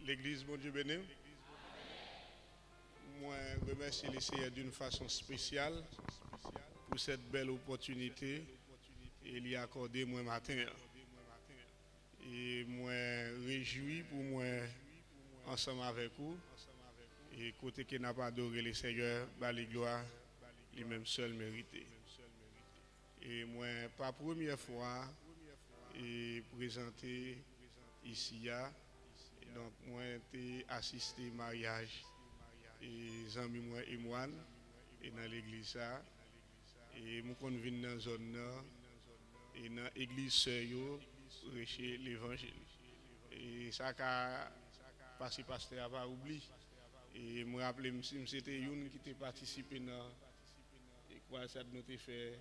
L'église, bon Dieu béni. Moi, remercie le Seigneur d'une façon spéciale pour cette belle opportunité qu'il y a accordé moi matin. Et moi, réjoui pour moi ensemble avec vous. Et côté qui n'a pas adoré le Seigneur, bah les gloires, lui-même seul mérité. Et moi, pas première fois, et présenté ici, donc moi, j'ai assisté au mariage et amis moi et moi et dans l'église ça et moi qu'on vient dans la zone nord et dans l'église sœur prêcher l'évangile et ça qu'a passé pasteur a pas oublié et me rappeler si c'était une qui était participé dans et quoi ça nous était fait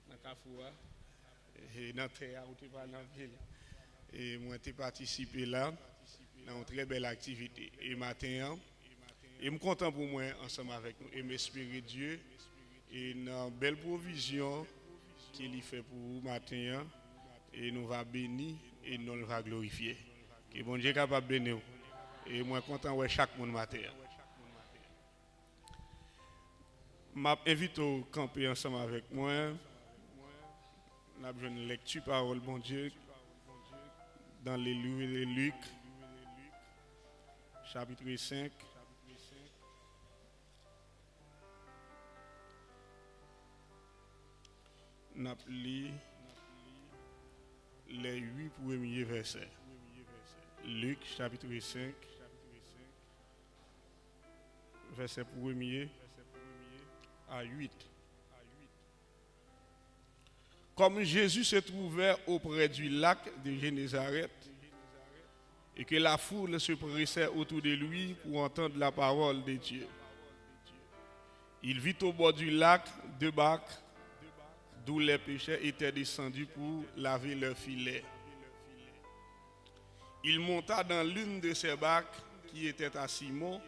dans Kafoua et dans terre où tu pas dans ville et moi j'ai participé là dans une très belle activité et matin et je suis content pour moi ensemble avec nous et m'espérer Dieu et une belle provision qu'il fait pour vous matin et nous va bénir et nous va glorifier. Que bon Dieu est capable de bénir et moi content de chaque monde matin. M'invite au camper ensemble avec moi. Nous avons une lecture parole bon Dieu dans les Luc chapitre 5. Nous avons lu les 8 premiers versets. Luc chapitre 5, verset 1er à 8. Comme Jésus se trouvait auprès du lac de Génézareth et que la foule se pressait autour de lui pour entendre la parole de Dieu, il vit au bord du lac deux barques d'où les pêcheurs étaient descendus pour laver leurs filets. Il monta dans l'une de ces barques qui était à Simon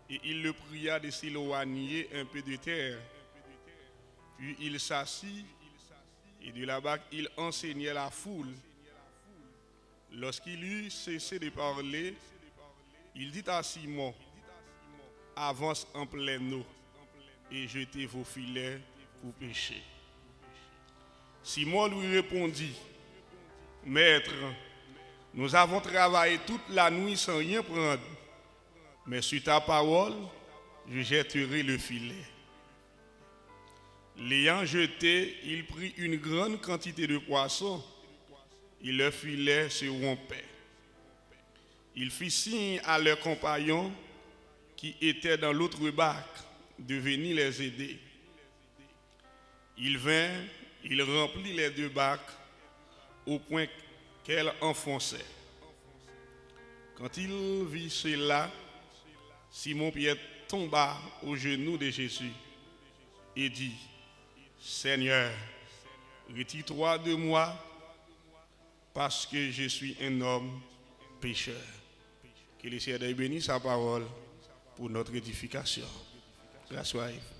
et il le pria de s'éloigner un peu de terre. Puis il s'assit et de la barque il enseignait la foule. Lorsqu'il eut cessé de parler, il dit à Simon, avance en pleine eau et jetez vos filets pour pêcher. Simon lui répondit, Maître, nous avons travaillé toute la nuit sans rien prendre, mais sur ta parole, je jetterai le filet. L'ayant jeté, il prit une grande quantité de poissons et leur filet se rompait. Il fit signe à leurs compagnons qui étaient dans l'autre barque de venir les aider. Il vint, il remplit les deux barques au point qu'elles enfonçaient. Quand il vit cela, Simon-Pierre tomba aux genoux de Jésus et dit, Seigneur, retire-toi de moi parce que je suis un homme pécheur. Que le Seigneur bénisse sa parole pour notre édification. Grâce à vous.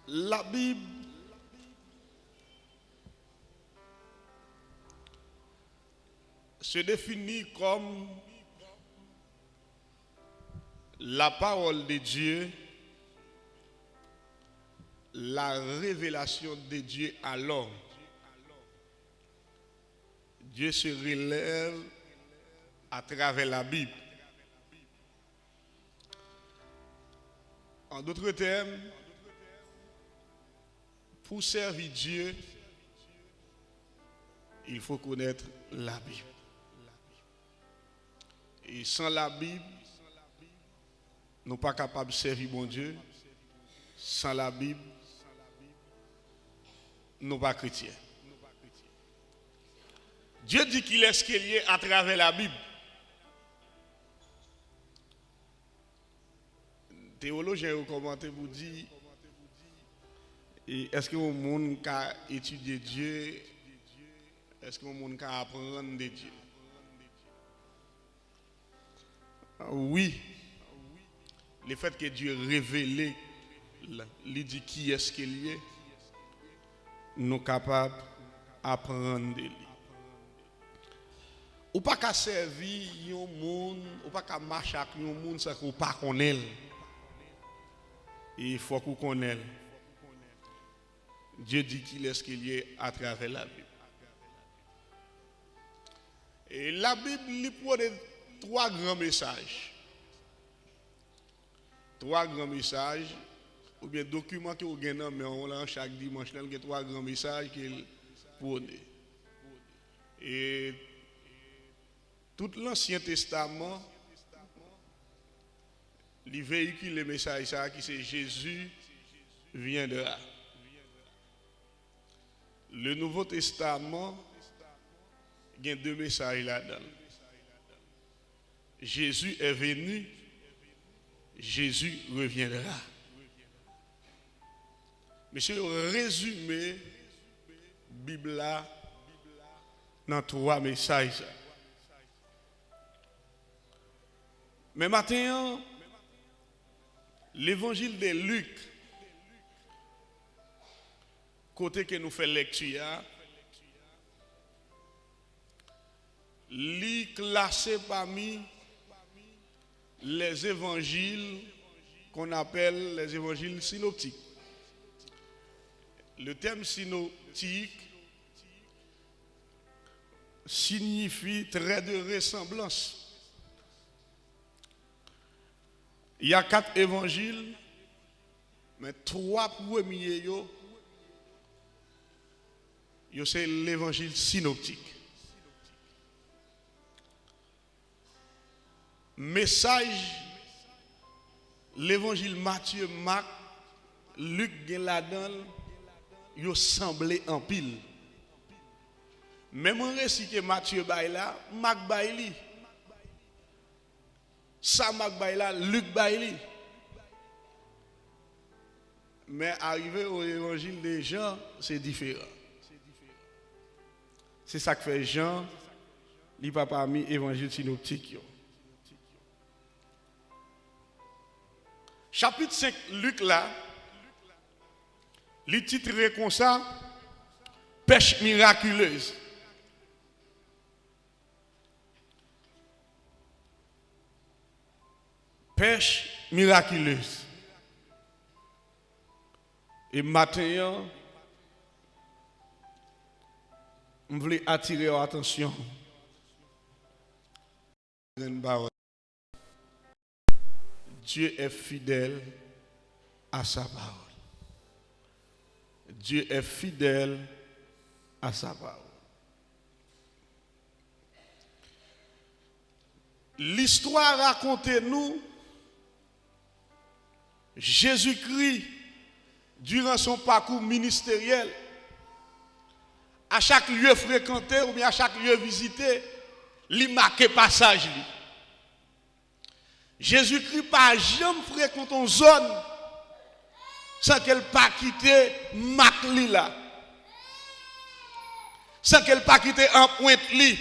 La Bible se définit comme la parole de Dieu, la révélation de Dieu à l'homme. Dieu se révèle à travers la Bible. En d'autres termes, pour servir Dieu, il faut connaître la Bible. Et sans la Bible, nous ne sommes pas capables de servir mon Dieu. Sans la Bible, nous ne sommes pas chrétiens. Dieu dit qu'il est ce qu'il y est à travers la Bible. Théologiens ont commenté pour dire est-ce que le monde a étudié Dieu? Est-ce que le monde a apprendre de Dieu? Oui. Le fait que Dieu révélé, il dit qui est ce qu'il est, nous capables d'apprendre de lui. Ou pas qu'à servir un monde, ou pas qu'à marcher avec un monde sans qu'on pas connaît. Il faut qu'on connaisse. Dieu dit qu'il est ce qu'il est à travers la Bible. Et la Bible lui prend trois grands messages. Trois grands messages, ou bien documents que vous gagnez, mais on l'a chaque dimanche, il y a trois grands messages qu'il prône. Et tout l'Ancien Testament, il véhicule le message qui c'est Jésus viendra. Le Nouveau Testament, il y a deux messages là-dedans. Jésus est venu, Jésus reviendra. Monsieur, résumé, Bible là, dans trois messages. Mais maintenant, l'évangile de Luc, côté que nous faisons lecture, li classé parmi les évangiles qu'on appelle les évangiles synoptiques. Le terme synoptique signifie trait de ressemblance. Il y a 4 évangiles, mais 3 premiers, c'est l'évangile synoptique. Message, l'évangile Matthieu, Marc, Luc, là-dedans, ils semblent en pile. Même un récit que Matthieu baille là, Marc baille. Ça Marc baille là, Luc baille. Mais arrivé au évangile de Jean, c'est différent. C'est ça que fait Jean, il pas parmi évangile synoptique. Chapitre 5, Luc là, le titre comme ça, pêche miraculeuse. Pêche miraculeuse. Et maintenant, je voulais attirer votre attention. Dieu est fidèle à sa parole. Dieu est fidèle à sa parole. L'histoire raconte-nous Jésus-Christ, durant son parcours ministériel, à chaque lieu fréquenté ou bien à chaque lieu visité, il marque passage. Jésus-Christ pas jamais fréquenté une zone sans qu'elle pas quitter marque là. Sans qu'elle pas quitter en pointe li.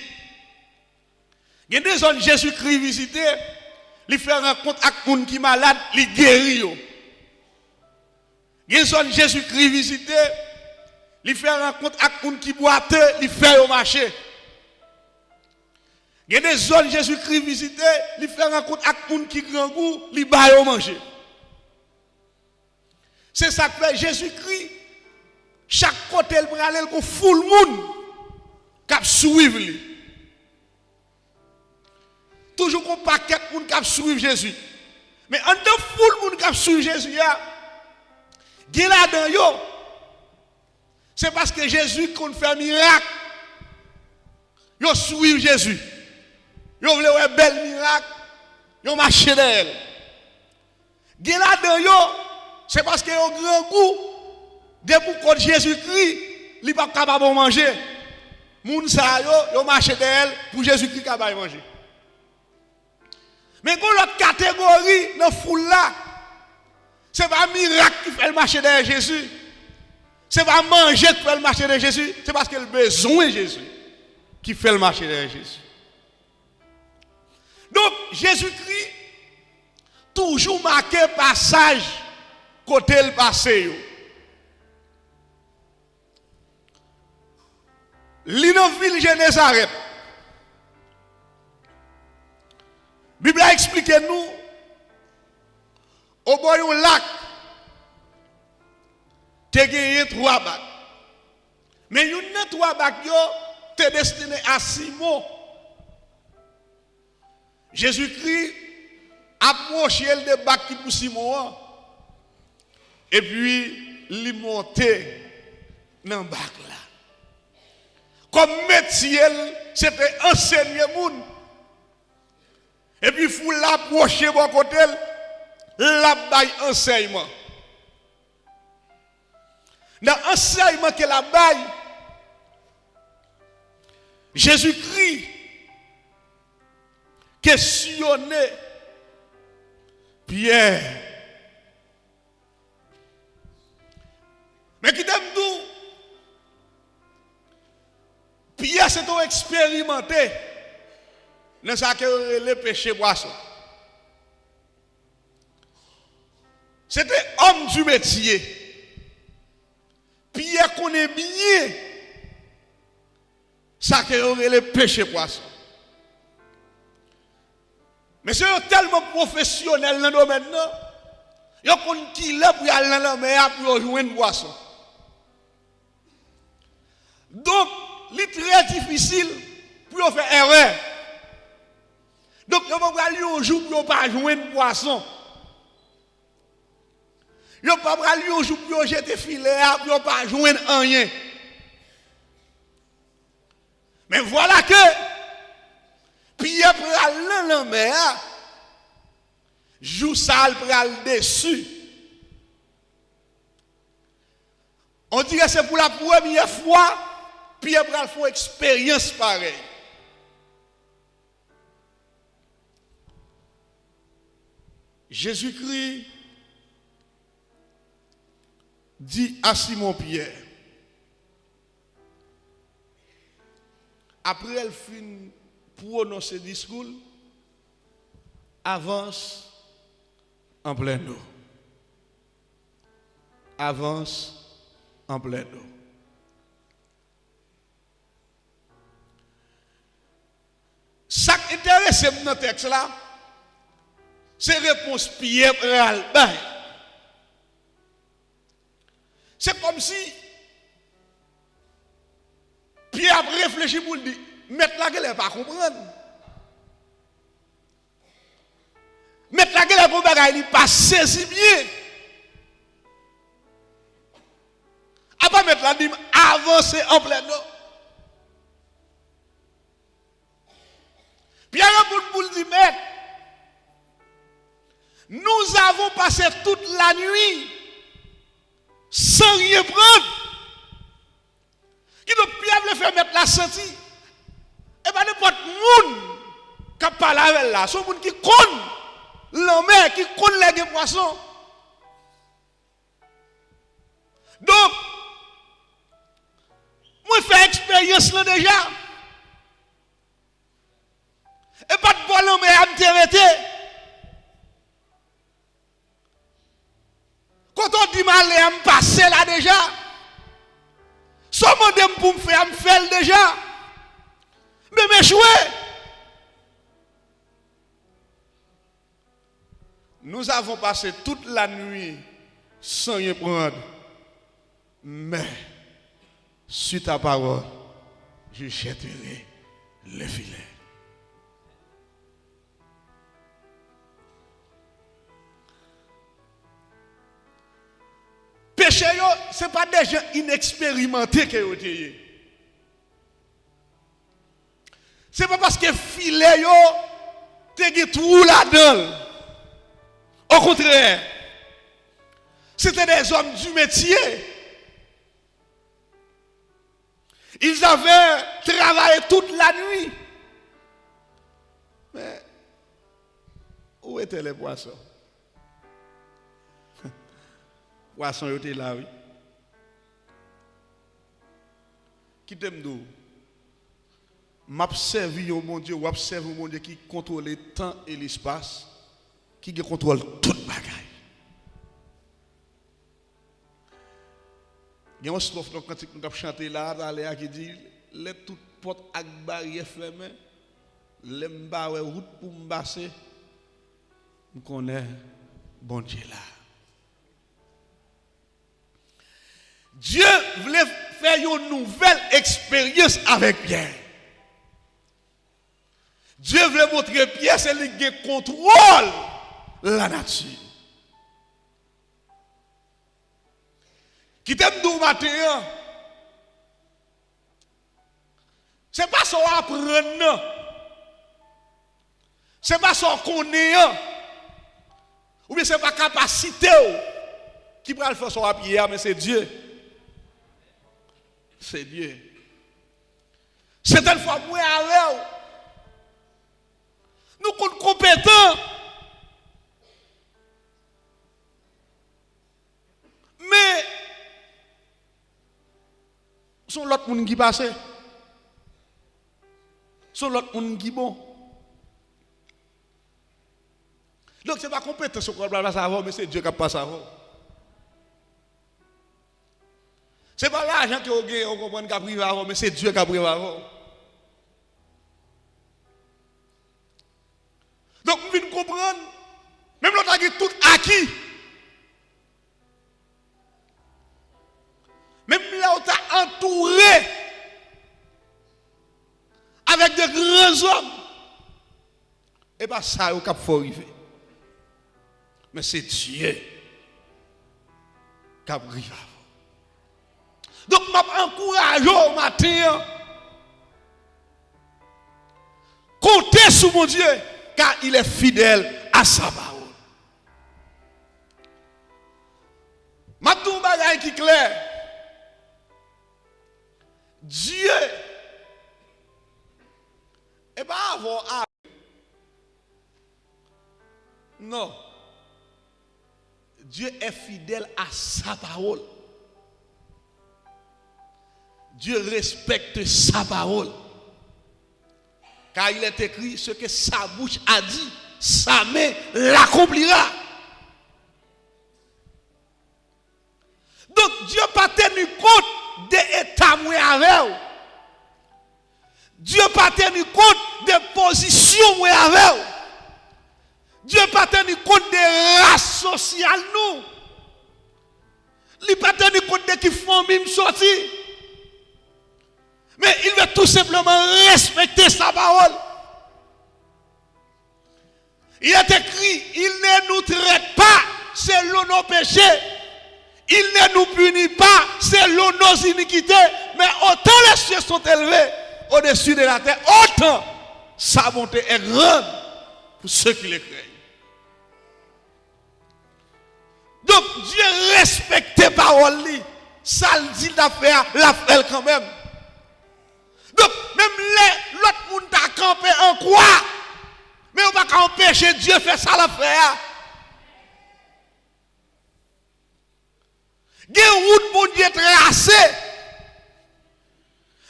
Il y a des zones Jésus-Christ visité, il fait rencontre avec les gens qui sont malades, il guérit. Il y a des zones Jésus-Christ visité, il fait rencontre avec les gens qui boiteux, il fait au marché. Il y a des zones Jésus-Christ visité, il fait rencontre avec les gens qui grand goût, il baille au manger. C'est ça que fait Jésus-Christ. Chaque côté il prend aller pour full monde qui suivre lui. Toujours qu'on paquet de monde qui suivre Jésus. Mais en de full monde qui suivre Jésus il y a là-dedans yo. C'est parce que Jésus qu'on fait un miracle. Yo suivre Jésus. Yo vle un bel miracle. Yo marché derrière. Il y a là-dedans yo. C'est parce que au grand goût, depuis que Jésus-Christ, il n'est pas capable de manger. Moun sa yo marche d'elle pour Jésus-Christ capable de manger. Mais quand l'autre catégorie dans foule là, c'est pas un miracle qui fait le marché de Jésus. C'est pas manger qui fait le marché de Jésus, c'est parce qu'il a besoin de Jésus qui fait le marché de Jésus. Donc Jésus-Christ toujours marqué passage côté le passé. Li dans ville Génézareth. Bible a expliqué nous au bout d'un lac te gagné 3 bacs. Mais une 3 bacs yo te destiné à Simon. Jésus-Christ approché le bac qui pour Simon et puis il monté dans le bac là. Comme métier, c'était enseigner moun. Et puis il faut l'approcher bon côté, la baille enseignement. Dans l'enseignement que la baille, Jésus-Christ questionnait Pierre. Mais qui t'aime tout? Pierre s'est expérimenté dans ce que le péché boisson. C'était homme du métier. Pierre connaît bien ça que le péché poisson. Mais c'est tellement professionnel dans le domaine, il y a quelqu'un qui est pour aller dans la mer pour jouer une boisson. Donc, c'est très difficile pour faire erreur. Donc, il va aller un jour pour ne pas jouer une boisson. Il ne va pas aller un jour pour jeter filet pour ne pas jouer rien. Mais voilà que Pierre pral dans la mer, joue sale pral dessus. On dirait que c'est pour la première fois Pierre pral faire expérience pareille. Jésus-Christ dit à Simon Pierre, après elle fin prononcer discours, avance en pleine eau. Avance en pleine eau. Ça qui intéresse dans le texte là, c'est réponse Pierre pral. C'est comme si Pierre a réfléchi pour dire, mettre la gueule, pas comprendre. Mettre la gueule pour bagaille, il pas saisi bien. Après mettre la dîme, avancer en pleine eau. Pierre a pour dire, maître, nous avons passé toute la nuit sans rien prendre. Qui donc Pierre veut faire mettre la sortie. Et bien n'importe monde qui parle avec là, c'est un monde qui connaît l'homme, qui connaît les poissons. Donc, moi fais expérience là déjà. Et pas de bon l'homme à me t'arrêter. Quand on dit mal, à me passer là déjà. Son modem pour me faire déjà. Mais m'échouer. Nous avons passé toute la nuit sans rien prendre. Mais, sur ta parole, je jetterai le filet. Péché, ce n'est pas des gens inexpérimentés qui ont été. Ce n'est pas parce que filet, tu tout là-dedans. Au contraire, c'était des hommes du métier. Ils avaient travaillé toute la nuit. Mais, où étaient les poissons? Poisson était là, oui. Qui t'aime d'où? M'observe au mon Dieu, ou observe au mon Dieu qui contrôle le temps et l'espace, qui contrôle toute bagaille. Il y a un strophe quand nous avons chanté là, qui dit les toutes portes ak barrière fermées, les m'ba route pour m'passer, me connaît bon Dieu là. Dieu voulait faire une nouvelle expérience avec Pierre. Dieu voulait montrer Pierre c'est lui qui contrôle la nature. Qui t'aime nous matin, c'est pas son apprendre, c'est pas son connaître, ou bien c'est pas capacité qui va le faire son Pierre, mais c'est Dieu. C'est Dieu. Certaines fois, moi avec nous sommes compétents. Mais sont l'autre monde qui passe. Sont l'autre monde qui bon. Donc ce n'est pas compétent ce qu'on va savoir, mais c'est Dieu qui passe avant. Ce n'est pas l'argent que vous comprenez qu'il a pris avant, mais c'est Dieu qui a pris avant. Donc, vous venez comprendre, même l'autre qui est tout acquis, même là où tu as entouré avec de grands hommes, et pas ça au cap faut arriver. Mais c'est Dieu qui a pris avant. Donc, je m'encourage au matin. Comptez sur mon Dieu, car il est fidèle à sa parole. Ma tout bagaille qui est clair. Dieu n'est pas avoir à. Non. Dieu est fidèle à sa parole. Dieu respecte sa parole. Car il est écrit, ce que sa bouche a dit, sa main l'accomplira. Donc Dieu n'a pas tenu compte des états avec. Dieu n'a pas tenu compte des positions avec. Dieu n'a pas tenu compte des races sociales nous. Il n'a pas tenu compte de qui famille sorti. Mais il veut tout simplement respecter sa parole. Il est écrit, il ne nous traite pas selon nos péchés. Il ne nous punit pas selon nos iniquités. Mais autant les cieux sont élevés au-dessus de la terre, autant sa bonté est grande pour ceux qui le craignent. Donc Dieu respecte la parole. Ça le dit d'affaire, la fait quand même. Donc, même l'autre monde t'a campé en quoi? Mais on va pas empêcher Dieu de faire ça l'affaire. Il y a une route pour Dieu tracée.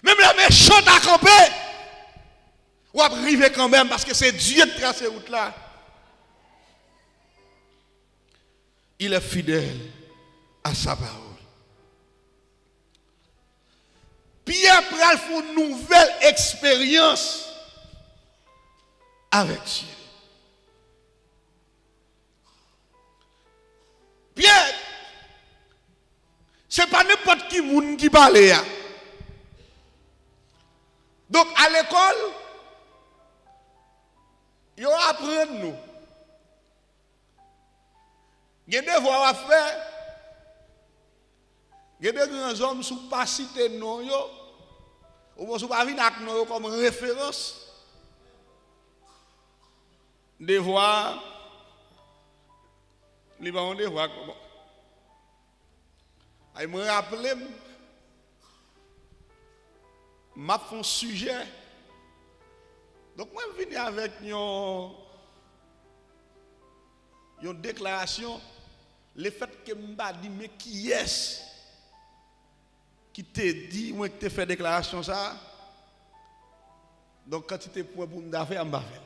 Même la méchante a campé. On va arriver quand même parce que c'est Dieu qui trace cette route là. Il est fidèle à sa parole. Pierre pral fait une nouvelle expérience avec Dieu. Pierre, ce n'est pas n'importe qui moun qui parle. Donc à l'école, ils apprennent nous. Il y a des devoirs à faire. Il y a des grands hommes qui ne sont pas cités non yo, ou ne sont pas venus comme référence. Devoir, les bons devoirs. Je me rappelle, m'a fait un sujet. Donc moi je viens avec une déclaration, le fait que je me dis mais qui est-ce qui t'a dit, moi qui t'ai fait déclaration ça. Donc quand tu t'es pour me faire, je me fais.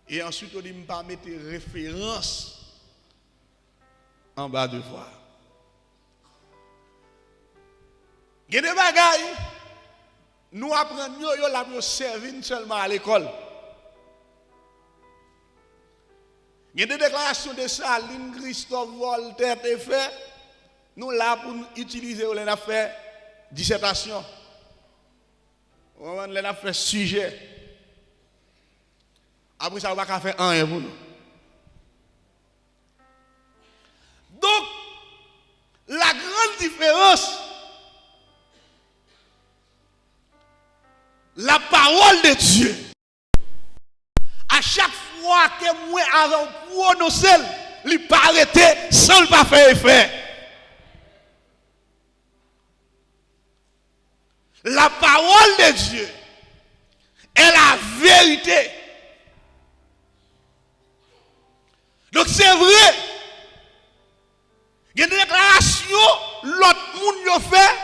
Et ensuite on dit me pas mettre référence en bas de voix. Il y a des bagailles nous apprenons yo la servir seulement à l'école. Il y a des déclarations de Saline, Christophe, Voltaire, et fait. Nous là pour utiliser les affaires dissertation. On a fait sujet. Après ça, on va faire un pour nous. Donc, la grande différence, la parole de Dieu, à chaque fois que moi avons prononcé, il pas arrêter sans le pas faire effet. La parole de Dieu est la vérité. Donc c'est vrai. Il y a des déclarations, l'autre monde y fait.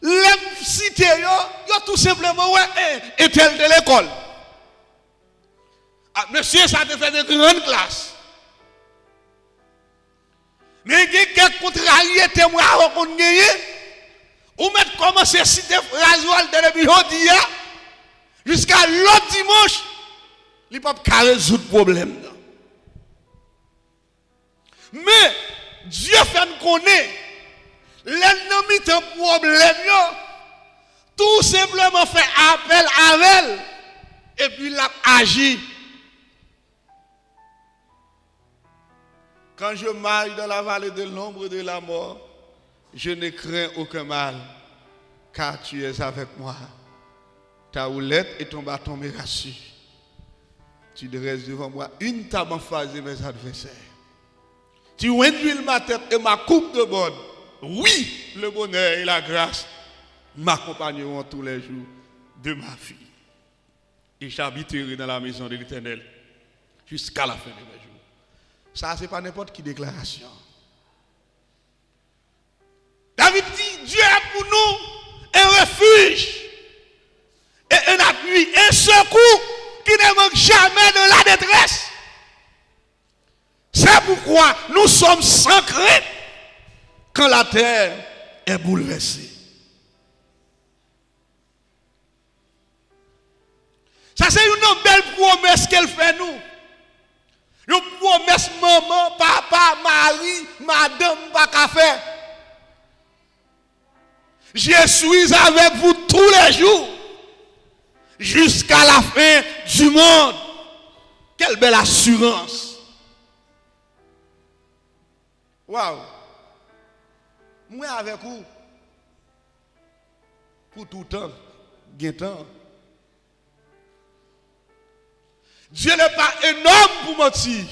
Les cités, yo tout simplement, ouais, et tel de l'école. Ah, monsieur, ça te fait de grandes classes. Mais il y a quelques contrariétés, moi, qu'on gagne. Ou mettre commencer à citer Rasoal de l'Ebihodi jusqu'à l'autre dimanche, il ne peut pas résoudre le problème. Mais Dieu fait nous connaître l'ennemi de problème, tout simplement fait appel à elle et puis il a agi. Quand je marche dans la vallée de l'ombre de la mort, je ne crains aucun mal, car tu es avec moi. Ta houlette et ton bâton me rassurent. Tu dresses devant moi une table en face de mes adversaires. Tu induis ma tête et ma coupe de bonne. Oui, le bonheur et la grâce m'accompagneront tous les jours de ma vie. Et j'habiterai dans la maison de l'Éternel jusqu'à la fin de mes jours. Ça, ce n'est pas n'importe qui déclaration. David dit, Dieu est pour nous un refuge et un appui, un secours qui ne manque jamais de la détresse. C'est pourquoi nous sommes sans crainte quand la terre est bouleversée. Ça, c'est une belle promesse qu'elle fait nous. Une promesse maman, papa, mari, madame, pas qu'à faire. Je suis avec vous tous les jours jusqu'à la fin du monde. Quelle belle assurance. Waouh. Moi avec vous pour tout temps, gain temps. Dieu n'est pas un homme pour mentir,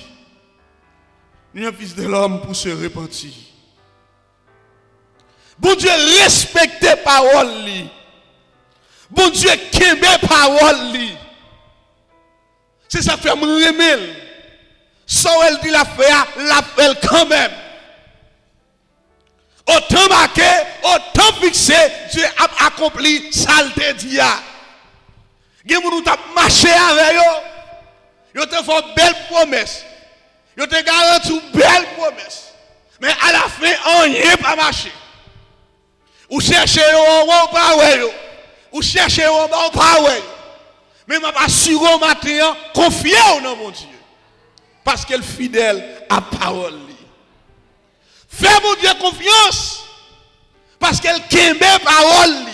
ni un fils de l'homme pour se repentir. Bon Dieu respecte parole li. Bon Dieu kembe parole li. C'est ça fait me remettre. Ça elle dit la fait quand même. Autant marqué, autant fixé, Dieu a accompli ça le te dit. Gen moun t'a marché avec yo. Yo te fait belle promesse. Yo te garanti une belle promesse. Mais à la fin, rien pas marché. Ou cherchez ou pas ouais. Ou cherchez ou pas ouais. Mais m'a assuré au matin, confiez au nom mon Dieu. Parce qu'elle est fidèle à parole. Fais mon Dieu confiance. Parce qu'elle kembe parole.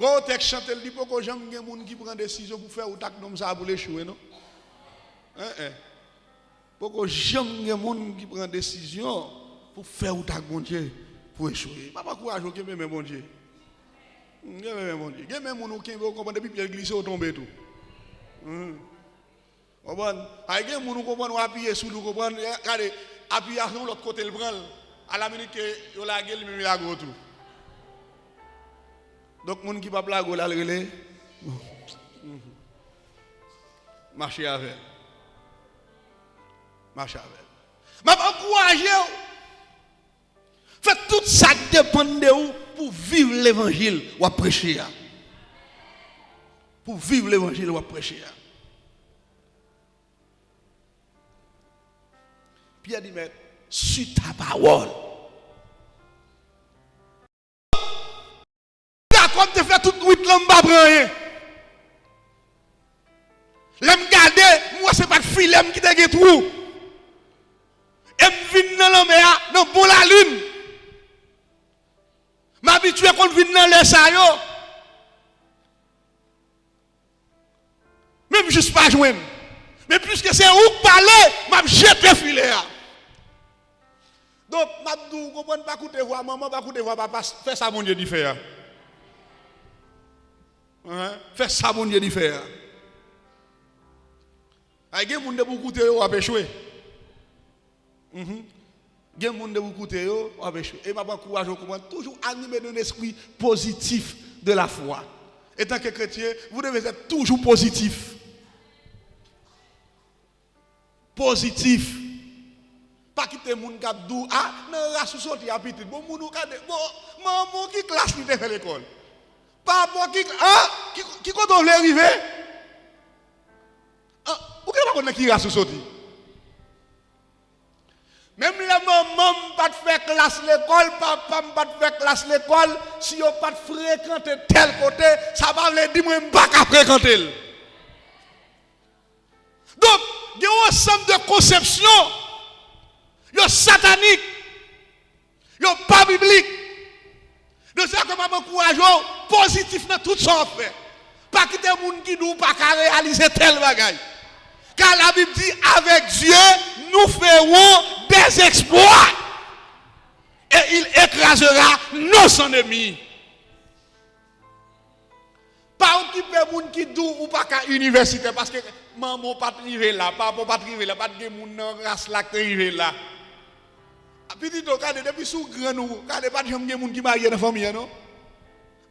Quand tu chante, elle dit pourquoi j'aime les gens qui prennent des décisions pour faire ou tac comme ça pour l'échouer, non? Pourquoi j'aime les gens qui prennent des décisions pour faire ou tac bon Dieu pour échouer? Pas courage, ok, mais bon Dieu. Il y a même des gens qui comprennent depuis qu'ils glissent au tomber tout. Il y a des gens qui comprennent appuyer sur nous, regardez, appuyer sur l'autre côté, le prend. À la minute que vous la gueule, il la go tout. Donc, les gens qui ne peuvent pas la relais, marchez avec. Marchez avec. Je m'encourage. Faites tout ça qui dépend de vous pour vivre l'évangile ou à prêcher. Pour vivre l'évangile ou à prêcher. Pierre dit, mais sur ta parole, j'aime qui te trou. Et me vinn dans l'homme non bon la lune. M'habitué qu'on vinn dans les ça yo. Même juste pas joindre. Mais puisque c'est où parler, m'a jeté filet. Donc m'a dou comprendre pas écouter voix maman pas écouter voix papa fais ça mon Dieu dit faire. Fais ça mon Dieu dit faire. Ay gen moun de pou koute yo a échoué. Gen moun de pou koute yo a échoué. Et m'a encourage comment toujours animé d'un esprit positif de la foi. Étant que chrétien, vous devez être toujours positif. Positif. Pas quitter moun k'ap dou ah nan race sorti a petit bon moun ka bon maman qui classe li te fait l'école. Papa qui quand on veut arriver ou que pas connait qui race sorti. Même la maman pas faire classe l'école, papa pas faire classe l'école, si on pas fréquenter tel côté, ça va veut dire moi pas qu'à fréquenter. Donc, il y a un ensemble de conceptions, il y a satanique, il y a pas biblique. De ça que maman encourage positif dans tout ça fait. Pas quitter moun qui nous pas qu'à réaliser tel bagaille. Car la Bible dit avec Dieu, nous ferons des exploits. Et il écrasera nos ennemis. Pas occuper moun qui dou ou pas qu'à université parce que maman pas arrivé là, papa pas arrivé là, pas de moun nan race là qui arrivé là. Petit to kade depuis sous grand nous, kade pas de moun qui marié dans famille non.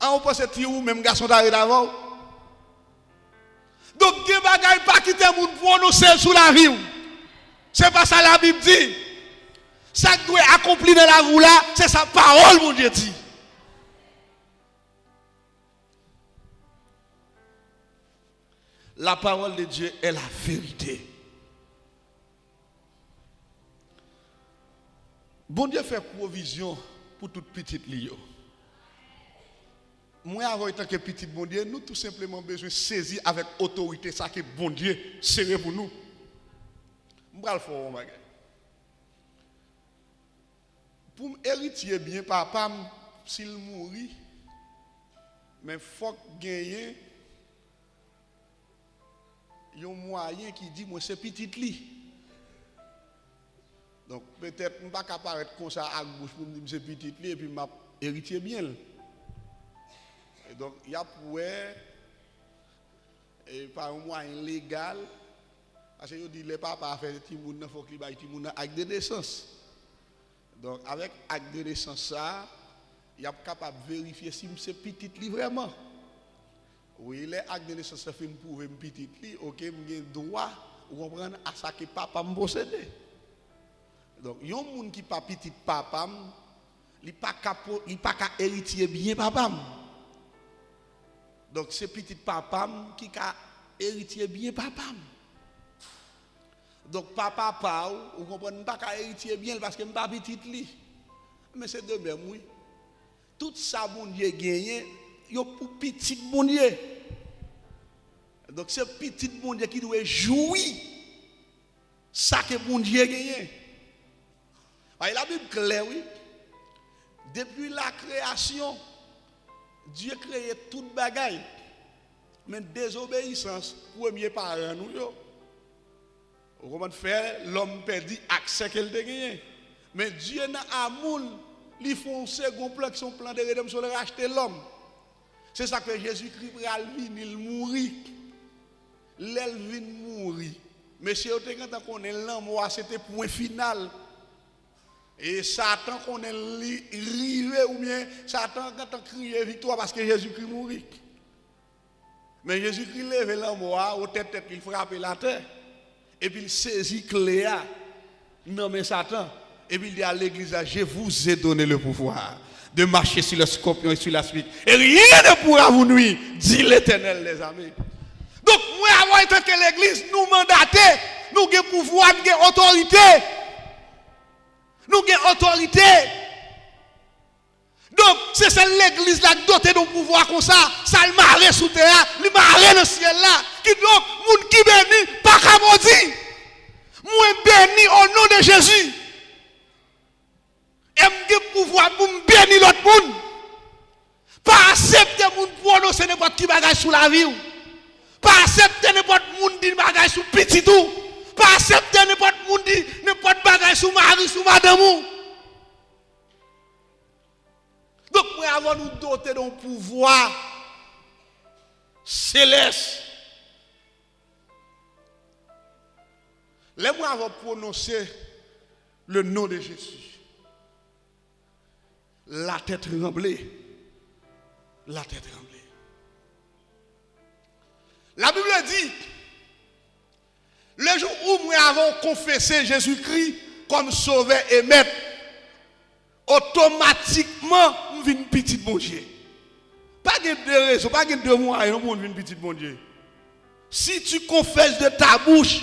On pense ti ou même garçon d'arrêt d'avant. Donc des bagaille pas quitter moun prononcer sous la vie. C'est pas ça la Bible dit. Ça doit accomplir dans la vie là, c'est sa parole mon Dieu dit. La parole de Dieu est la vérité. Bon Dieu fait provision pour toute petite lio. Moi, avant tant que petit bon Dieu, nous tout simplement besoin de saisir avec autorité ça que bon Dieu serré pour nous. Je vais le faire un bagage. Pour m'héritier bien, papa, s'il mourit, mais il faut gagner un moyen qui dit moi c'est petit li. Donc peut-être je ne vais pas apparaître comme ça à gauche pour me dire c'est petit li et puis m'a héritier bien. Et donc il y a pour et par un moyen légal parce que yo dit les papa fait petit moun nan faut qu'il baille petit moun nan acte de naissance. Donc avec acte de naissance ça, il y a capable vérifier si c'est petit li vraiment. Oui, les actes de naissance fait me prouver petit li, OK, j'ai droit ou comprendre à ça que papa me possède. Donc yon moun qui pas petit papa, il pas héritier bien papa. Donc c'est petit papa qui a héritier bien papa. Donc papa pa ou comprendre pas ka héritier bien parce que m'pas petit li. Mais c'est de même oui. Tout ça bon Dieu gagné, yo pour petit bon Dieu. Donc c'est petit bon Dieu qui doit jouir ça que bon Dieu gagné. La Bible claire oui. Depuis la création, Dieu créé toute bagaille. Mais désobéissance, premier parent nous yo. Comment faire l'homme perdit accès qu'elle a gagné. Mais Dieu dans amour, il font un second plan qui son plan de rédemption de racheter l'homme. C'est ça que Jésus-Christ va venir, il mourir. L'elle vient mourir. Mais si on quand on est l'homme, c'était point final. Et Satan qu'on est rivé ou bien Satan quand on crie victoire parce que Jésus-Christ mourit. Mais Jésus-Christ lève l'homme au tête il frappe la terre. Et puis il saisit Cléa, nommé Satan. Et puis il dit à l'église, je vous ai donné le pouvoir de marcher sur le scorpion et sur la spique. Et rien ne pourra vous nuire, dit l'Éternel, les amis. Donc, moi, avant tant que l'église nous mandatait, nous avons pouvoir, nous avons autorité. Nous avons autorité. Donc, c'est celle l'église là dotée de pouvoir comme ça, ça le marre sous terre, le marre dans le ciel là. Qui donc, moun qui béni, pas qu'à maudit. nom de Jésus. Et me pouvoir pour me bénir l'autre monde. Pas accepter moun prononcer n'importe qui bagage sur la vie. Pas accepter n'importe moun dire bagage sur petit tout. Pas accepter n'importe moun dire n'importe bagage sur mari, sur madame. Donc moi avant nous doter d'un pouvoir céleste. Les moi avant prononcer le nom de Jésus. La tête tremblée. La tête tremblée. La Bible dit, le jour où nous avons confessé Jésus-Christ comme sauveur et maître, automatiquement, nous venons petit bon Dieu. Pas de raison, pas de moyens, nous venons petit bon Dieu. Si tu confesses de ta bouche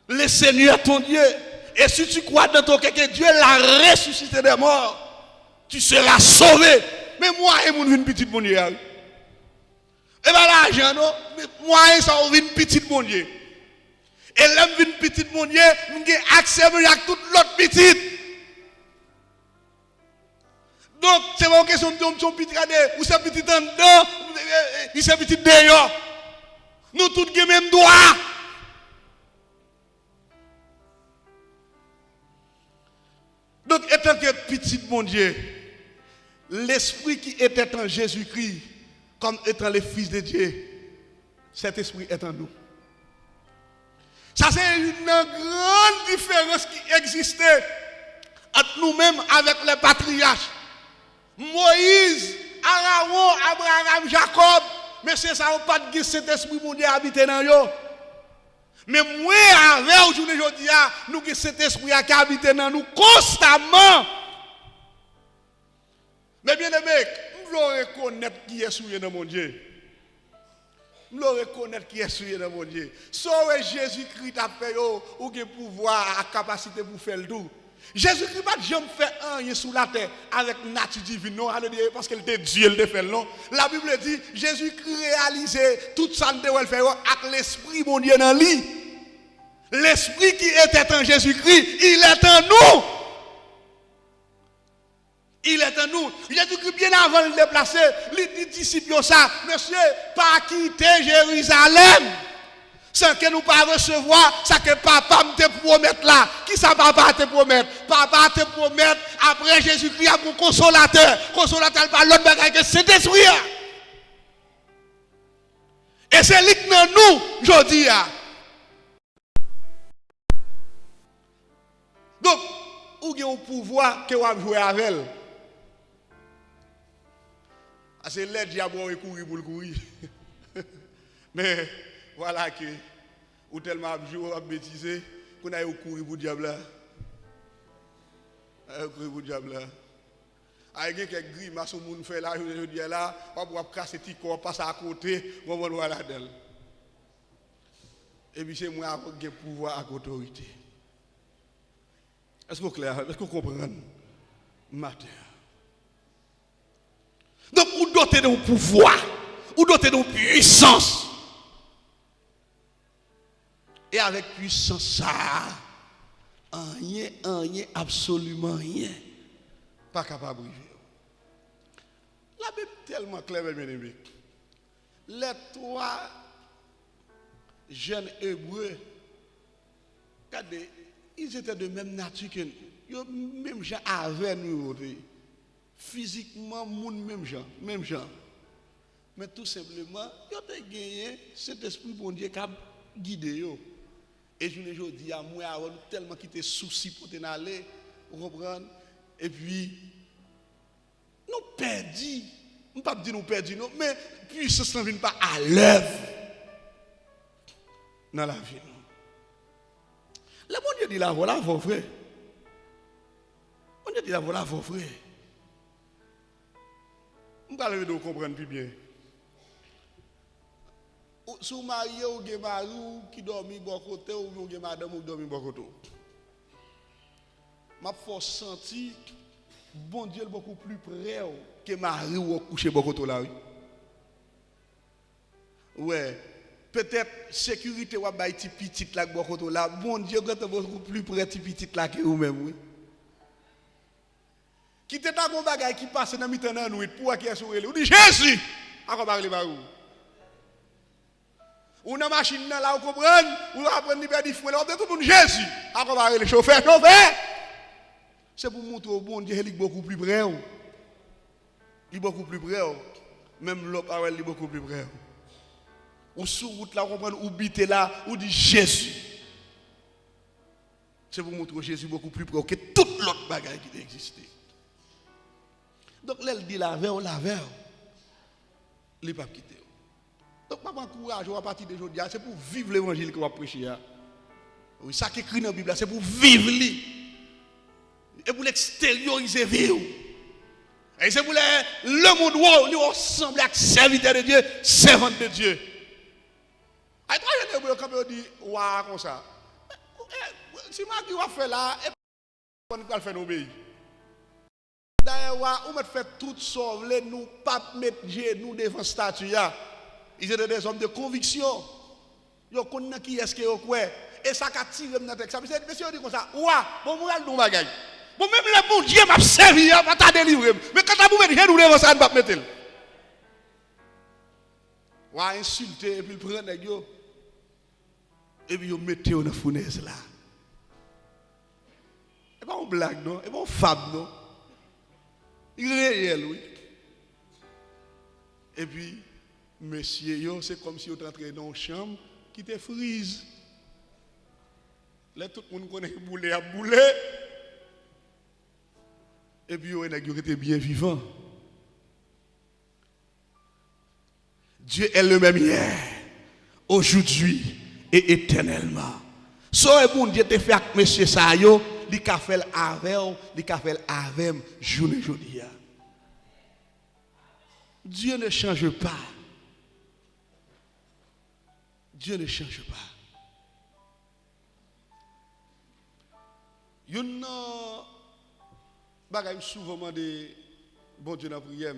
le Seigneur ton Dieu, et si tu crois dans ton cœur que Dieu l'a ressuscité des morts, tu seras sauvé. Mais moi, je suis une petite bonne Dieu. Et bien l'argent, non? Moi, je suis une petite bonne Dieu. Et là, je suis une petite bonne Dieu, je suis accès à toute l'autre petite. Donc, c'est pas une question de son petit radé, ou c'est petit en dedans, ou c'est petit dehors. Nous tous avons le même droit. Donc, étant que petit bon Dieu, l'esprit qui était en Jésus-Christ, comme étant le Fils de Dieu, cet esprit est en nous. Ça, c'est une grande différence qui existait entre nous-mêmes avec les patriarches. Moïse, Aaron, Abraham, Jacob, mais c'est ça, on pas de cet esprit mondial habité dans eux. Mais moi, avec aujourd'hui, nous avons cet esprit qui habite dans nous constamment. Mais bien aimé, nous devons reconnaître qui est souillé dans mon Dieu. Nous devons reconnaître qui est souillé dans mon Dieu. Sauf Jésus-Christ a fait ou qui pouvoir, la capacité pour faire le tout. Jésus-Christ n'a jamais fait rien sous la terre avec nature divine, non, parce qu'il était Dieu, il fait non. La Bible dit, Jésus-Christ réalisait tout ça qu'il fait avec l'esprit mon Dieu dans lui. L'esprit qui était en Jésus-Christ, il est en nous. Il est en nous. Jésus-Christ, bien avant de le déplacer, les disciples, ça, monsieur, pas quitter Jérusalem. Sans que nous pas recevoir, ça que papa te promettre là. Qui ça papa te promettre? Papa te promettre après Jésus-Christ pour consolateur. Consolateur par l'autre bagaille que c'est esprit. Et c'est lui qui nous, je dis. Donc, où il y a un pouvoir que vous avez joué avec elle? C'est le diable qui courir pour le courir. Mais voilà que ou tellement joué à bêtiser qu'on a courir pour le diable là. Courir pour le diable là. Avec quelques grimaces au monde fait là, je dis là, on va casser petit corps, passer à côté, on va voir la d'elle. Et puis c'est moi qui ai le pouvoir avec autorité. Est-ce que vous clair? Est-ce que vous comprenez? Matin. Donc, vous dotez d'un pouvoir, vous dotez d'une puissance. Et avec puissance, ça, rien, absolument rien, pas capable de vivre. La Bible est tellement claire, mes amis. Les trois jeunes hébreux, regardez, ils étaient de même nature que nous, même gens avec nous. Physiquement, même gens. Mais tout simplement, ils ont gagné cet esprit bon Dieu qui a guidé eux. Et je le dis à moi, tellement qui étaient soucis pour t'en aller, vous comprenez? Et puis, nous perdons. Je ne peux pas dire nous perdons, mais puissance ne vient pas à l'œuvre dans la vie. Le bon Dieu dit là, voilà vos frères. Bon Dieu dit là, voilà vos frères. Je ne vais pas comprendre plus bien. Si vous mariez ou vous mari qui dormi bon côté ou vous madame qui dormi bon côté. Je faut sentir bon Dieu beaucoup plus près que mari ou coucher bon côté là. Ouais. peut-être sécurité ou ba ti petit là côté là bon Dieu quand beaucoup plus près ti petit là que vous même oui qui te ta gon bagay qui passe dans mi-temps dans nuit pour qui est sur lui ou dit Jésus encore parler ba ou dans machine là vous comprendre ou apprendre libérer du fouet là tout le monde Jésus encore parler le chauffeur c'est pour montrer au bon Dieu il est beaucoup plus près il est beaucoup plus près même l'autre il est beaucoup plus près. Ou sous route là, comprendre, ou bité là, ou dit Jésus. C'est pour montrer Jésus beaucoup plus près que toute l'autre bagaille qui existait. Donc, là, elle dit la veille, il ne pas quitter. Donc, pas courage à partir de aujourd'hui, c'est pour vivre l'évangile que vous prêchez. Oui, ça qui est écrit dans la Bible, c'est pour vivre lui. Et pour l'extérioriser vivre. Et c'est pour le monde où nous ressemblons à serviteur de Dieu, servante de Dieu. Et toi, je quand dit, waouh, comme ça. Si moi qui va faire là, et on va faire nos pays. D'ailleurs, on va faire tout sauver, nous pas mettre genoux devant statue. Ils étaient des hommes de conviction. Ils connaissent qui est-ce qu'ils ont. Et ça a tiré dans le texte. Monsieur, on dit comme ça, waouh, bon, on va le bagaille. Bon, même le bon Dieu m'a servi, va t'a délivrer. Mais quand tu mettre genoux devant ça, on ne va pas mettre. Waouh, insulter et puis le prendre les gars. Et puis, vous mettez dans la fournaise là. Et pas une blague, non? Et pas une fable, non? Il est réel, oui. Et puis, monsieur, c'est comme si vous entrez dans une chambre qui te frise. Là, tout le monde connaît boulet à boulet. Et puis, vous était bien vivant. Dieu est le même hier, aujourd'hui et éternellement. So bon Dieu te fait avec monsieur ça yo, li ka fait avec, li ka fait avec journée aujourd'hui. Dieu ne change pas. Dieu ne change pas. Yon bagay souvent demandé bon Dieu dans prière.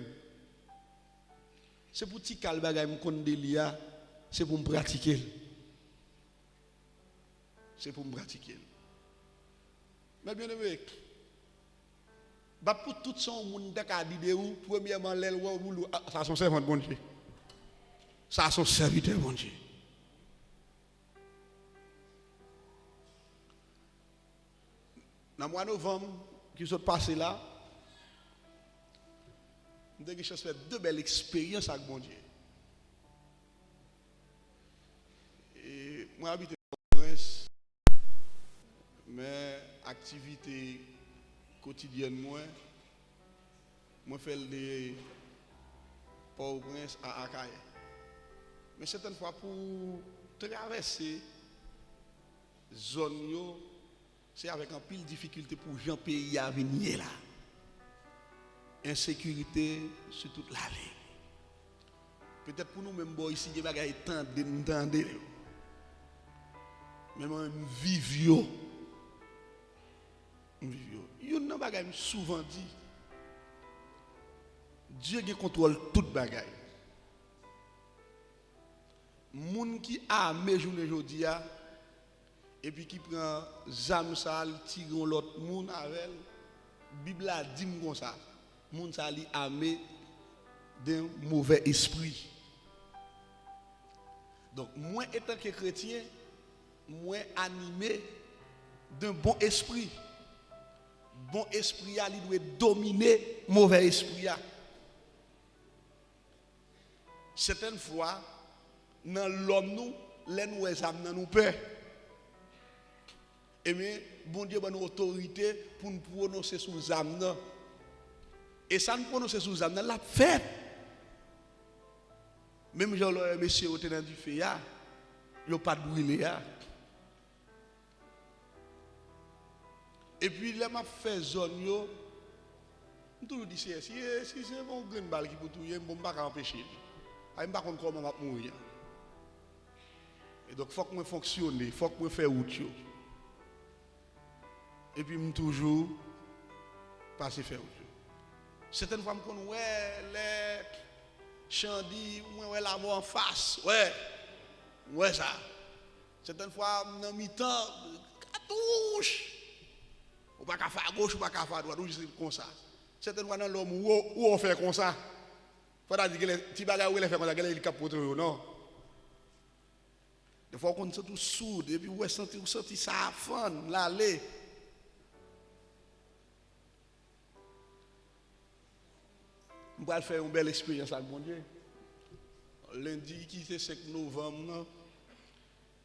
C'est pour ti kal bagay m konn delia, c'est pour me pratiquer. C'est pour me pratiquer. Mais bien aimé, pour tout son monde qui dit de ou, premièrement, l'aile ou ça son servant bon Dieu. Ça son serviteur bon Dieu. Dans le mois de novembre, qui sont passés là, nous avons fait deux belles expériences avec bon Dieu. Et moi, j'habite en Prince. Mais activité quotidienne moi fais des Port-au-Prince à Akaye. Mais certaines fois pour traverser zone yo, c'est avec un pile difficulté pour gens pays à venir là. Insécurité sur toute la ligne. Peut-être pour nous même ici des bagages tendez. Mais moi vivio. Yon nan bagay souvent dit Dieu qui contrôle toute bagay. Moun qui armé journée jodi a et puis qui prend zam sa tire l'autre moun avec Bible a dit comme ça. Moun sa li armé d'un mauvais esprit. Donc moi étant que chrétien, moi animé d'un bon esprit. Bon esprit il doit dominer mauvais esprit. Certaines fois dans l'homme nous les nous examiner nous peur. Et mais bon Dieu donne autorité pour nous prononcer sous âme. Et ça nous prononcer sous âme la fait. Même Jean le monsieur au tenant du feu ya, yo pas brûlé ya. Et puis là m'a fait zone yo, toujours dit si c'est bon green balle qui pour tout y bon pas empêcher. Ai pas comment m'a mourir. Et donc faut que moi fonctionner, faut que moi faire route yo. Et puis toujours passer faire route. Certaines fois me connais ouais les Chandi, ouais la voix en face, ouais. Ouais, ça. Certaines fois, dans mi-temps, cartouche. Ou pas qu'à faire à gauche, ou pas qu'à faire à droite, ou juste comme ça. Certaines fois, dans l'homme, où on fait comme ça. Faut pas dire que les petits bagages, où on fait comme ça, il capote, non. Des fois, on est tout sourd, et puis on senti ça à fond, l'aller. On va faire une belle expérience avec mon Dieu. Lundi, qui était 5 novembre,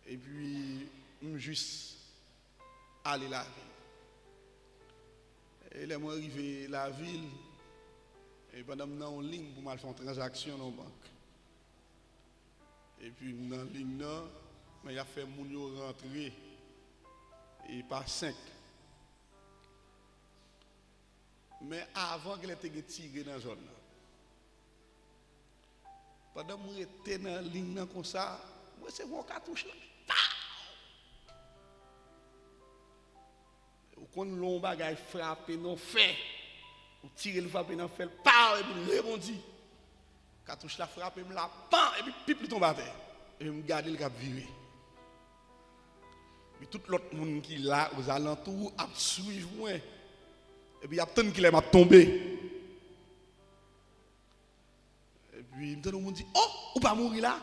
et puis, juste aller la ville. Et là, je suis arrivé à la ville, et pendant que je suis en ligne pour faire une transaction dans la banque. Et puis, dans la ligne, il y a fait mon rentrer, et pas 5. Mais avant qu'elle ait tiré dans la zone, pendant que j'étais dans la ligne comme ça, moi c'est mon cartouche là. Quand l'on bagaille frappé non fait, on tire le frappé dans fait, et puis rebondit. Cartouche la frappé me la pan et puis pipe tombe à terre. Et je me garde le cap viré. Et tout l'autre monde qui là aux alentours a suivre moi. Et puis il y a tant qu'il m'a tombé. Et puis tout le monde dit "Oh, ou pas mourir là?"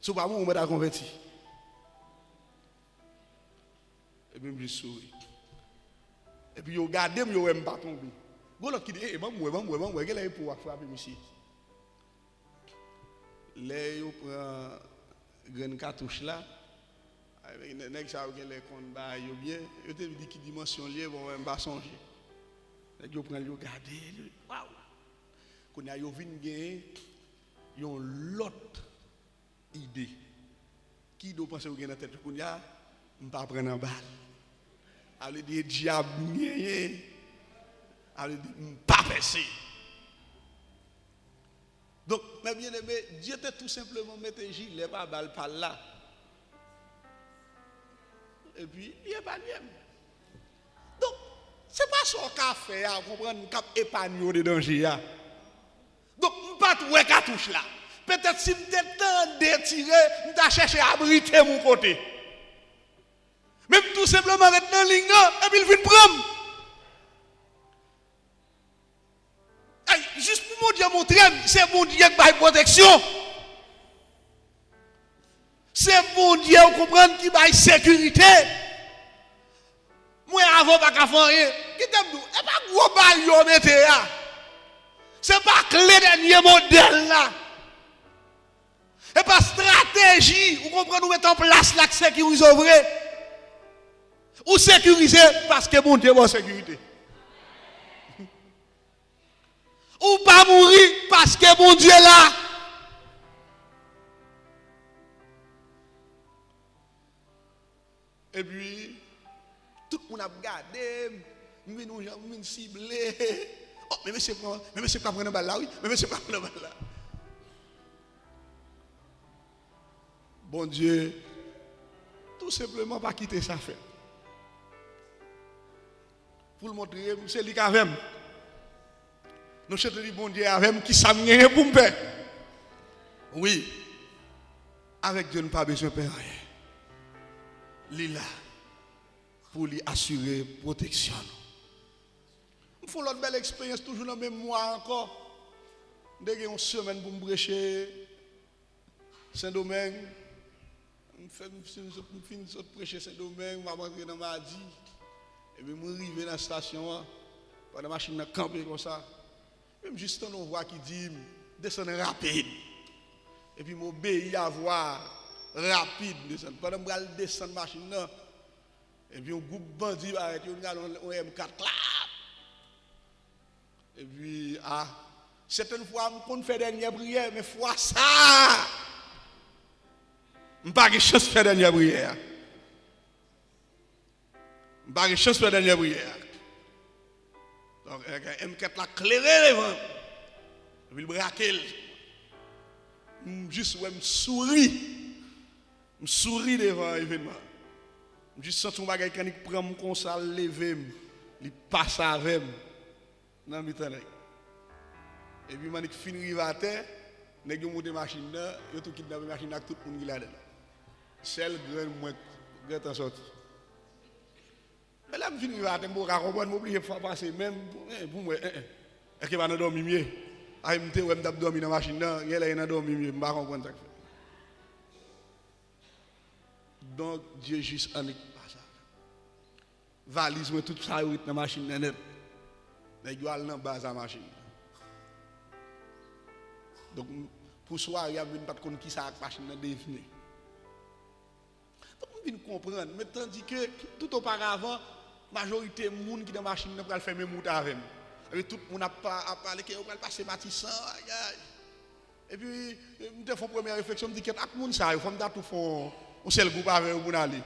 Si pas mourir, on m'a converti. Et puis je souris. Et puis, yo gardé, yo aime pas tomber. Bon, l'autre qui dit, eh, moi, quel est pour frapper, monsieur? Là, yo prend une cartouche là. Avec les nègres, ça, les comptes, yo bien. Yo te dit qui dimension liée, bon, même pas songer. Yo prend, yo garder, waouh. Quand yo vinn gagner, yo l'autre idée. Qui doit penser au gain dans tête qu'on y a, m'pas prendre en balle. Elle dit diable nié. Elle dit pas percé. Donc, mes bien-aimés, Dieu t'a tout simplement mis un gilet pas balle par là. Et puis, il n'y a pas de lien. Donc, ce n'est pas son café à comprendre qu'il y a épargné de danger. Donc, je ne pas tout cartouche là. Peut-être si je t'ai détiré, je cherché à abriter mon côté. Même tout simplement être dans la ligne, et puis il vient prendre. Juste pour mon Dieu montrer, c'est mon Dieu qui a une protection. C'est mon Dieu, vous comprenez, qui a une sécurité. Moi, avant, pas qu'à faire rien. Qui t'aime nous? Et pas gros bail, mettez là. C'est pas clé dernier modèle là. Et pas stratégie, vous comprenez, nous mettons en place la sécurité vraie. Ou sécuriser parce que mon Dieu est en sécurité. Ou pas mourir parce que mon Dieu est là. Et puis, tout le monde a regardé, nous ciblé. Oh, mais monsieur pas prendre balle là, oui. Mais monsieur pas prendre balle là. Bon Dieu, tout simplement pas quitter sa fête. Pour le montrer, c'est lui qui a fait. Nous chantons du bon Dieu avec qui ça me pour me faire. Oui. Avec Dieu, nous pas besoin de faire rien. Il est là pour lui assurer protection. Nous faisons l'autre belle expérience, toujours dans le même mois encore. Dès qu'il y a une semaine pour me prêcher Saint-Domingue, je finis de prêcher Saint-Domingue, je vais rentrer dans ma vie. Et puis, je suis arrivé dans la station, pendant la machine a campé comme ça. Même juste une voix qui dit, descend rapide. Et puis, m'obéis à voix rapide. Pendant que je descends la machine, et puis, un groupe bandit va arrêter, on a un M4, clap. Et puis, certaines fois, je fais dernière prière, mais fois ça, je n'ai pas de chance de faire dernière prière. Je n'ai pas de chance de faire dernière prière. Donc, M4 l'a clairé devant. Et puis, il braque. Juste, je souris. Je souris devant l'événement. Je juste sens un bagage qui prend mon console, lever, il passe avec moi. Dans le temps. Et puis, je finis à terre, nèg yo monter machine là, yo tout kidnapper machine avec tout le monde qui là dedans. Seul grand moins grand en sorti. Mais là, je finis à te comprendre, je m'oblige à passer même pour moi. Est-ce que je vais dormir mieux? Je vais dormir dans la machine, je vais dormir mieux, je ne vais pas comprendre ça. Donc, Dieu juste en est pas ça. Valise, tout ça, dans la machine, je vais aller dans la base de la machine. Donc, pour soi, il y a une patte qui ça la machine définie. Donc, on vient comprendre. Mais tandis que tout auparavant, la majorité des gens qui dans la machine ne peuvent pas faire même mout avec nous. Et tout le monde a parlé qu'ils vont passer matissant. Et puis, je fais une première réflexion, je me dis que tout le monde ça, il faut que tout font un seul groupe avec eux pour aller.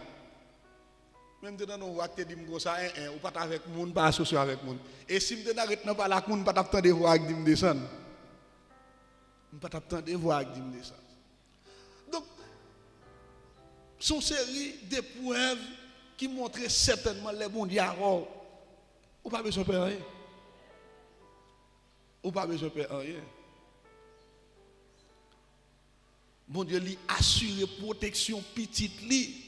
Même si nous voyons que nous ça, ou pas avec le monde, pas associé avec le monde. Et si nous n'arrêtons pas là, nous ne pouvons pas attendre de voir avec nous descendre. Nous ne pouvons pas attendre de voir avec nous descendre. Donc, son série d'épreuves qui montraient certainement les bons dialogues. Ou pas besoin de faire rien. Ou pas besoin de faire rien. Bon Dieu lui assure protection petite li.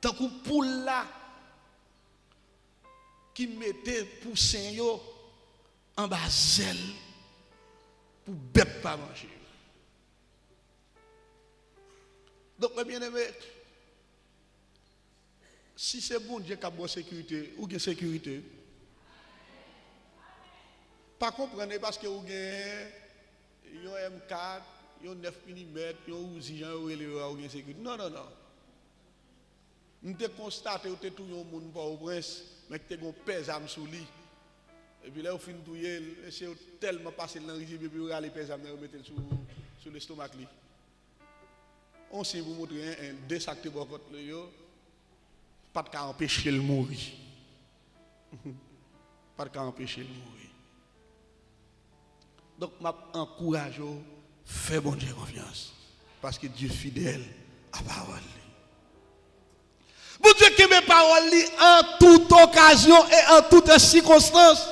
Tant que pour là qui mettait poussin yo en bas zèle pour bête pas manger. Donc mes bien-aimés, si c'est bon Dieu qui a bonne sécurité ou bien sécurité, pas comprendre parce que vous avez un M4, un 9 mm, un Uzi, un sécurité. Non, non, non. Nous avons constaté que tout le monde pas au prince, mais que tu as un pèsame sous lui. Et puis là, au fin de tout, c'est tellement passé dans le régime, et puis vous allez pèsame et remettre sur l'estomac. On sait vous montrer un désacté pour votre lieu, pas de cas empêcher le mourir. Pas de cas empêcher le mourir. Donc, je encourage, fais bon Dieu confiance. Parce que Dieu est fidèle à la parole. Bon Dieu qui met parole en toute occasion et en toute circonstance.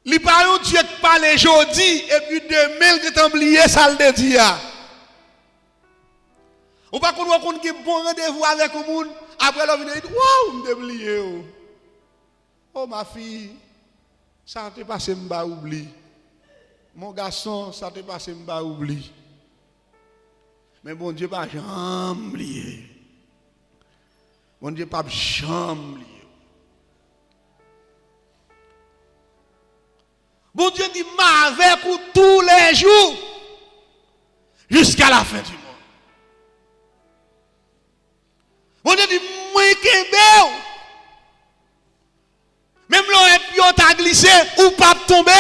Il parle Dieu qui parle aujourd'hui et puis demain il est oublié ça le dit. On pas qu'on qui bon rendez-vous avec le monde après l'on vient dire waouh, me oublié. Oh ma fille, ça t'est passé m'ba oubli. Mon garçon, ça t'est passé m'ba oubli. Mais bon Dieu pas jamais oublié. Bon Dieu pas jamais oublié. Bon Dieu dit ma avec vous tous les jours jusqu'à la fin du monde. Bon Dieu dit moi kembe. Même l'on t'a glissé ou pas tomber.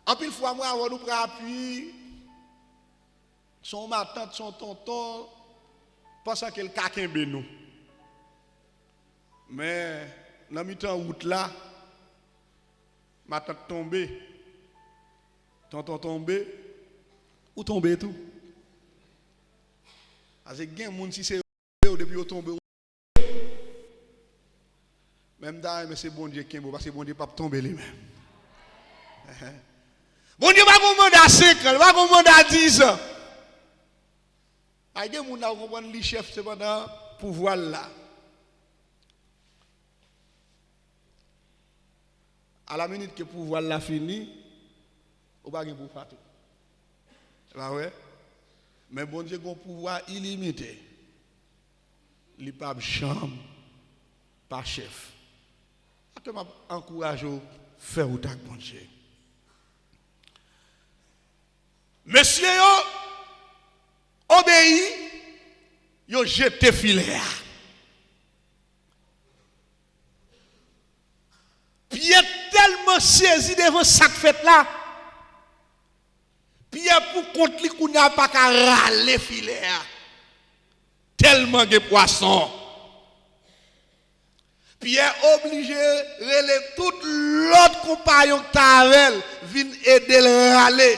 En pile fois, moi, on nous prend appui. Son ma tante, son tonton, pensant qu'elle caquembe nous. Mais, dans le temps route là, ma tante tombée, tonton tombé, ou tombé tout. Parce que il y a des gens qui sont depuis qu'ils tombent. Même d'ailleurs, mais c'est bon Dieu qui est bon, parce que bon Dieu ne peut pas tomber lui-même. Bon Dieu va commander à 5 ans, va commander à 10 ans. Il y a des gens qui comprennent les chefs cependant pouvoir là. À la minute que le pouvoir l'a fini, on va pas pour faire tout. Là ouais. Mais bon Dieu a un pouvoir illimité. Il n'y a pas de chambre, pas chef. Je m'encourage à faire ou tak bon Dieu. Monsieur yo obéi, yo jeté filet. Pierre tellement saisi devant cette fête là. Pierre pour contre lui qu'on n'a pas qu'à râler filet. Tellement de poissons. Pierre obligé de relayer tout l'autre compagnon qui avec viennent aider le râler.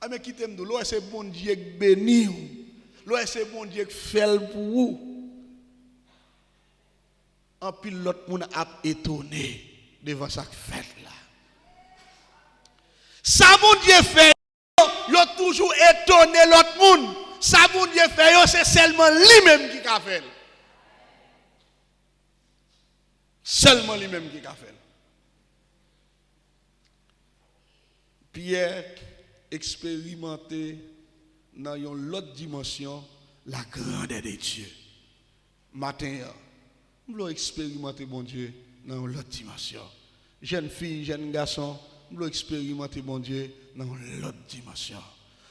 Ah mais qui t'aime de l'eau, c'est bon Dieu béni. Là, c'est bon Dieu qui fait pour vous. En pile, l'autre monde a étonné devant ça fait là. Ça, bon Dieu fait, il a toujours étonné l'autre monde. Ça, bon Dieu fait, c'est seulement lui-même qui a fait. Seulement lui-même qui a fait. Pierre expérimenté dans une autre dimension la grandeur de Dieu. Matin, nous voulons expérimenter mon Dieu dans une autre dimension. Jeune fille, jeune garçon, nous voulons expérimenter mon Dieu dans une autre dimension.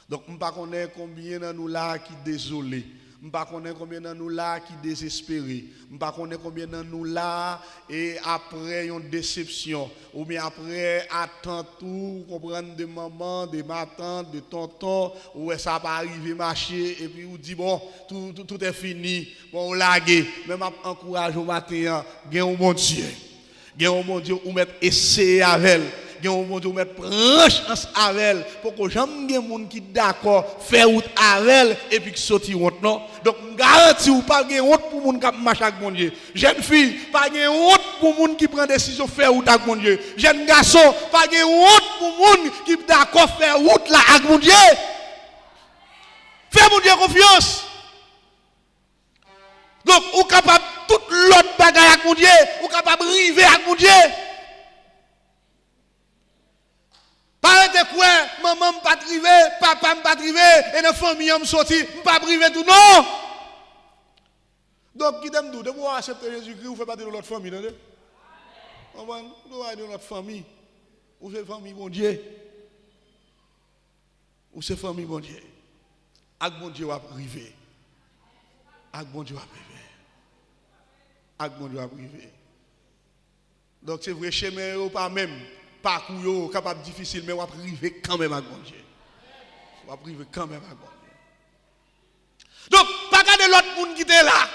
Donc, je ne sais pas combien de nous là qui désolés. Je ne sais pas combien de nous là qui désespérés. Je ne sais pas combien de nous là et après une déception. Ou bien après attendre tout, comprendre de maman, de ma tante, de tonton, où ça va arriver marcher et puis on dit bon, tout est fini. Bon, on lague. Même encourage au matin, gagne au bon Dieu. Gagne au bon Dieu, ou mettre essayer avec elle. Gen mon Dieu mettre branche avec elle pour que jamais gen monde qui d'accord faire route avec elle et puis qui sorti honte non. Donc garantis ou pas gen honte pour monde qui marche avec mon Dieu. Jeune fille, pas gen honte pour monde qui prend décision faire route avec mon Dieu. Jeune garçon, pas gen honte pour monde qui d'accord faire route là avec mon Dieu. Fais mon Dieu confiance. Donc ou capable toute l'autre bagaille avec mon Dieu, ou capable river avec mon Dieu. Arrêtez quoi, maman m'a pas privé, papa m'a pas privé, et la famille m'a sorti, m'a pas privé tout, non! Donc, qui t'aime d'où? De vous accepter Jésus-Christ, vous faites partie de l'autre famille, non? Vous êtes de notre famille. Vous faites famille, bon Dieu. Vous faites famille, bon Dieu. Avec bon Dieu, vous privé. Avec bon Dieu, vous privé. Avec bon Dieu, vous privé. Donc, c'est vrai, chemin ou pas même. Parcours capable difficile mais on va priver quand même à bon Dieu. On va priver quand même à bon Dieu. Donc pas garder l'autre monde qui était là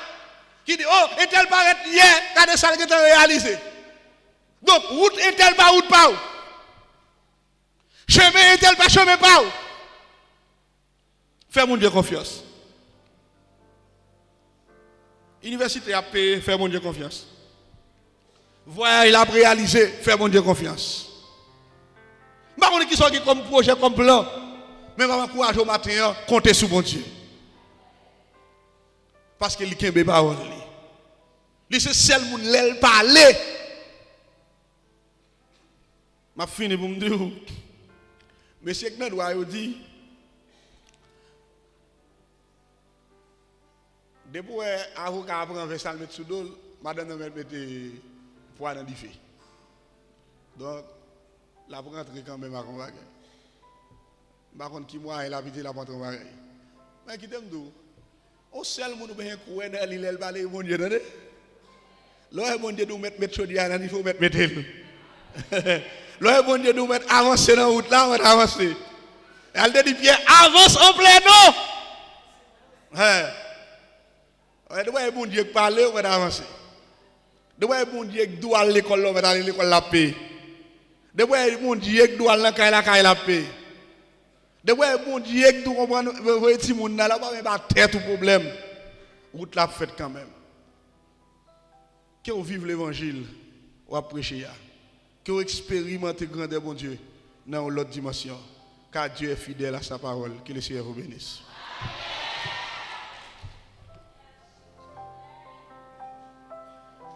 qui dit oh et tel paraît hier regardez ça qui est réalisé. Donc route et tel pas route pas. Chemin et tel pas chemin pas. Fais mon Dieu confiance. Université a payé, fais mon Dieu confiance. Voyage il a réalisé, fais mon Dieu confiance. Je ne sais pas qui sont comme projet, comme plan. Mais je m'encourage au matin, comptez sur mon Dieu. Parce qu'il y a des paroles. Il c'est seul qui l'aile parler. Je finis pour me dire. Monsieur Knedwa a dit. Depuis l'avocat a pris un vessel mettre sous l'eau, madame a mis poids dans le feu. Donc, la rentre quand même à combattre. Par contre, qui moi, elle a habité la porte en bagaille. Mais qui t'aime d'où? Au seul monde qui a coué dans l'île, elle parle, mon Dieu, non? Là, mon Dieu, nous mettre chaudière, il faut mettre elle. Là, mon Dieu, nous mettre avancer dans la route, là, on va avancer. Elle dit, Pierre, avance en plein eau. Ouais, mon Dieu, parler, on va avancer. De ouais mon Dieu qui doit aller à l'école, on va aller à l'école la paix. De ouais mon Dieu qui doit aller à la paix. De ouais mon Dieu qui doit comprendre petit monde là pas tête tout problème. Route la fête quand même. Que vous vivez l'évangile ou prêcher que vous expérimentez grandeur mon Dieu dans l'autre dimension car Dieu est fidèle à sa parole. Que le Seigneur vous bénisse.